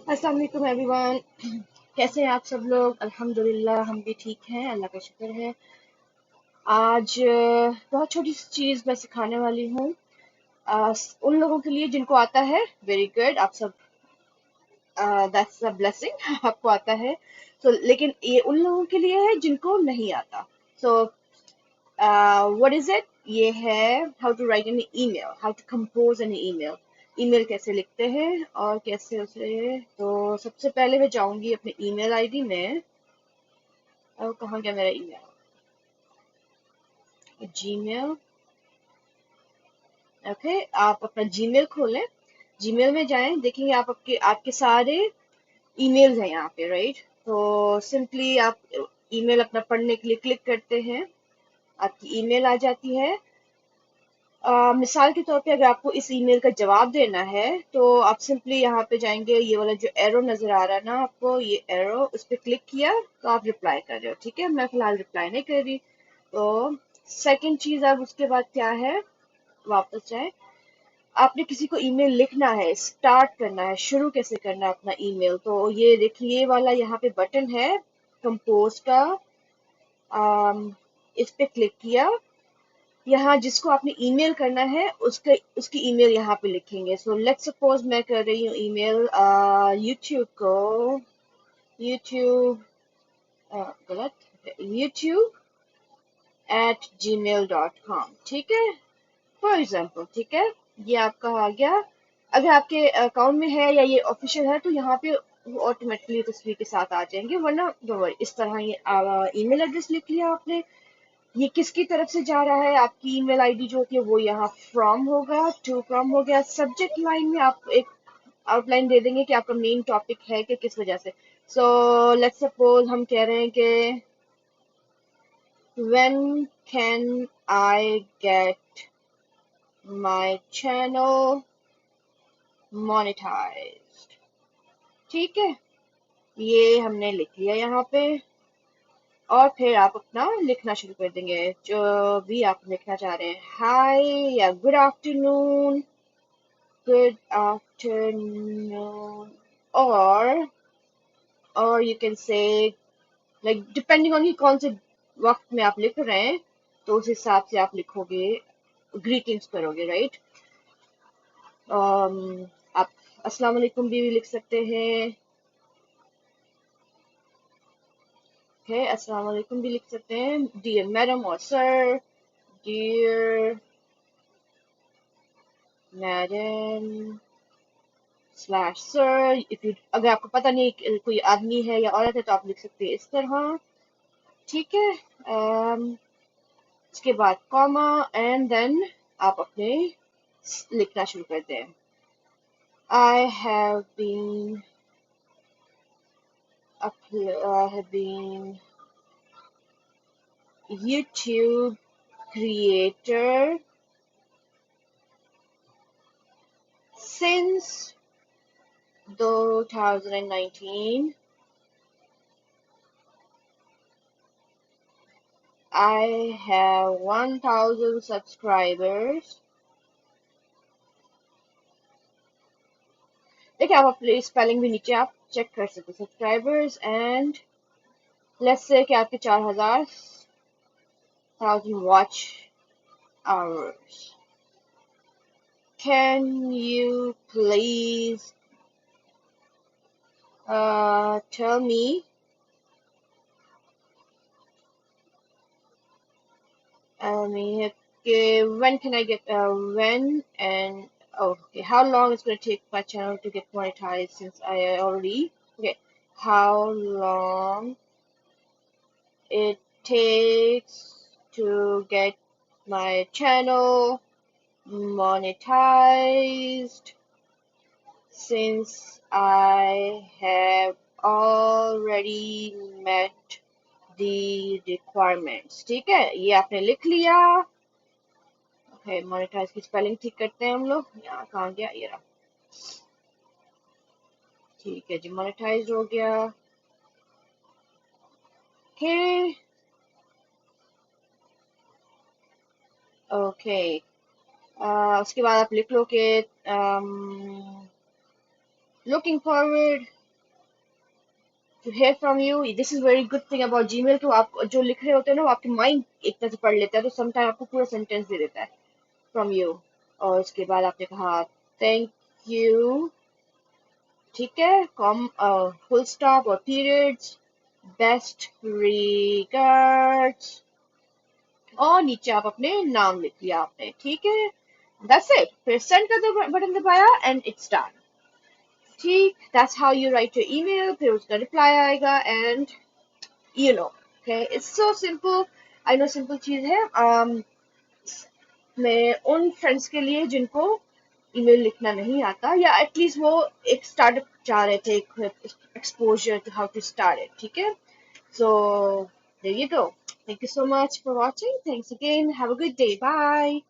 السلام علیکم every one. کیسے ہیں آپ سب لوگ؟ الحمدللہ ہم بھی ٹھیک ہیں، اللہ کا شکر ہے. آج بہت چھوٹی سی چیز میں سکھانے والی ہوں. ان لوگوں کے لیے جن کو آتا ہے ویری گڈ، آپ سب دیٹس اے بلیسنگ آپ کو آتا ہے. لیکن یہ ان لوگوں کے لیے ہے جن کو نہیں آتا. سو what is it؟ یہ ہے how to write an email, how to compose an email. ای میل کیسے لکھتے ہیں اور کیسے اسے. تو سب سے پہلے میں جاؤں گی اپنے ای میل آئی ڈی میں. کہاں گیا میرا ای میل؟ جی میل. اوکے، آپ اپنا جی میل کھولیں. جی میل میں جائیں، دیکھیں گے آپ کے سارے ای میلز ہیں یہاں پہ، رائٹ. تو سمپلی آپ ای میل اپنا پڑھنے کے لیے کلک کرتے ہیں، آپ کی ای میل آ جاتی ہے. مثال کے طور پہ اگر آپ کو اس ای میل کا جواب دینا ہے تو آپ سمپلی یہاں پہ جائیں گے. یہ والا جو ایرو نظر آ رہا ہے نا آپ کو، یہ ایرو، اس پہ کلک کیا تو آپ ریپلائی کر رہے ہو. ٹھیک ہے، میں فی الحال ریپلائی نہیں کر رہی. تو سیکنڈ چیز اب اس کے بعد کیا ہے، واپس جائیں. آپ نے کسی کو ای میل لکھنا ہے، اسٹارٹ کرنا ہے، شروع کیسے کرنا ہے اپنا ای میل. تو یہ دیکھیے، یہ والا یہاں پہ بٹن ہے کمپوز کا. اس پہ کلک کیا. یہاں جس کو آپ نے ای میل کرنا ہے اس کی ای میل یہاں پہ لکھیں گے. سو لیٹ سپوز میں کر رہی ہوں ای میل یوٹیوب کو، یوٹیوب غلط، youtube@gmail.com. ٹھیک ہے، فار ایگزامپل. ٹھیک ہے، یہ آپ کا آ گیا. اگر آپ کے اکاؤنٹ میں ہے یا یہ آفیشیل ہے تو یہاں پہ وہ آٹومیٹکلی تصویر کے ساتھ آ جائیں گے، ورنہ ڈونٹ وری. اس طرح یہ ای میل ایڈریس لکھ لیا آپ نے. یہ کس کی طرف سے جا رہا ہے، آپ کی ای میل آئی ڈی جو ہوتی ہے وہ یہاں فرام ہوگا، ٹو فرام ہو گیا. سبجیکٹ لائن میں آپ ایک آؤٹ لائن دے دیں گے کہ آپ کا مین ٹاپک ہے کہ کس وجہ سے. سو لیٹ سپوز ہم کہہ رہے ہیں کہ when can I get my channel monetized. ٹھیک ہے، یہ ہم نے لکھ لیا یہاں پہ. اور پھر آپ اپنا لکھنا شروع کر دیں گے جو بھی آپ لکھنا چاہ رہے ہیں. ہائی یا گڈ آفٹر نون اور you can say like depending on کون سے وقت میں آپ لکھ رہے ہیں تو اس حساب سے آپ لکھو گے، گریٹنگس کرو گے، رائٹ. آپ السلام علیکم بھی لکھ سکتے ہیں. السلام علیکم بھی لکھ سکتے ہیں. ڈیئر میڈم اور سر، ڈیئر میڈم سلیش سر. اگر آپ کو پتہ نہیں کوئی آدمی ہے یا عورت ہے تو آپ لکھ سکتے ہیں اس طرح. ٹھیک ہے، اس کے بعد کاما اینڈ دین آپ اپنے لکھنا شروع کرتے ہیں. I have been YouTube creator since 2019. I have 1000 subscribers. دیکھیں آپ اپنی اسپیلنگ بھی نیچے آپ چیک کر سکتے. سبسکرائبرز اینڈ لیٹس سے کہ آپ کے 4000 watch hours. Can you please tell me when can I get when and okay, how long it's going to take my channel to get monetized since I already okay, how long it takes to get my channel monetized since I have already met the requirements. ٹھیک ہے، یہ آپ نے لکھ لیا. Monetise کی spelling ٹھیک کرتے ہیں ہم لوگ. یہاں کہاں گیا، یہ رہا. ٹھیک ہے جی، مانیٹائز ہو گیا. اوکے، اس کے بعد آپ لکھ لو کہ looking forward to hear from you. This is very good thing about Gmail. تو آپ جو لکھ رہے ہوتے ہیں نا وہ آپ کی مائنڈ ایک طرح سے پڑھ لیتا ہے، تو سم ٹائم آپ کو پورا سینٹینس دے دیتا ہے from you. اور اس کے بعد آپ نے کہا thank you، ٹھیک ہے، فل اسٹاپ اور پیریڈس، بیسٹ ریگارڈس، اور نیچے آپ اپنے نام لکھ لیا آپ نے، ٹھیک ہے، that's it. پھر سینڈ کا بٹن دبایا اینڈ اٹس ڈن. ٹھیک، that's how you write your email. پھر اس کا رپلائی آئے گا and okay, it's so simple. I know simple چیز ہے. میں ان فرینڈس کے لیے جن کو ای میل لکھنا نہیں آتا، یا ایٹ لیسٹ وہ ایک اسٹارٹ اپ چاہ رہے تھے، exposure to how to start it, ٹھیک ہے. سو there you go. Thank you so much for watching. Thanks again. Have a good day. Bye.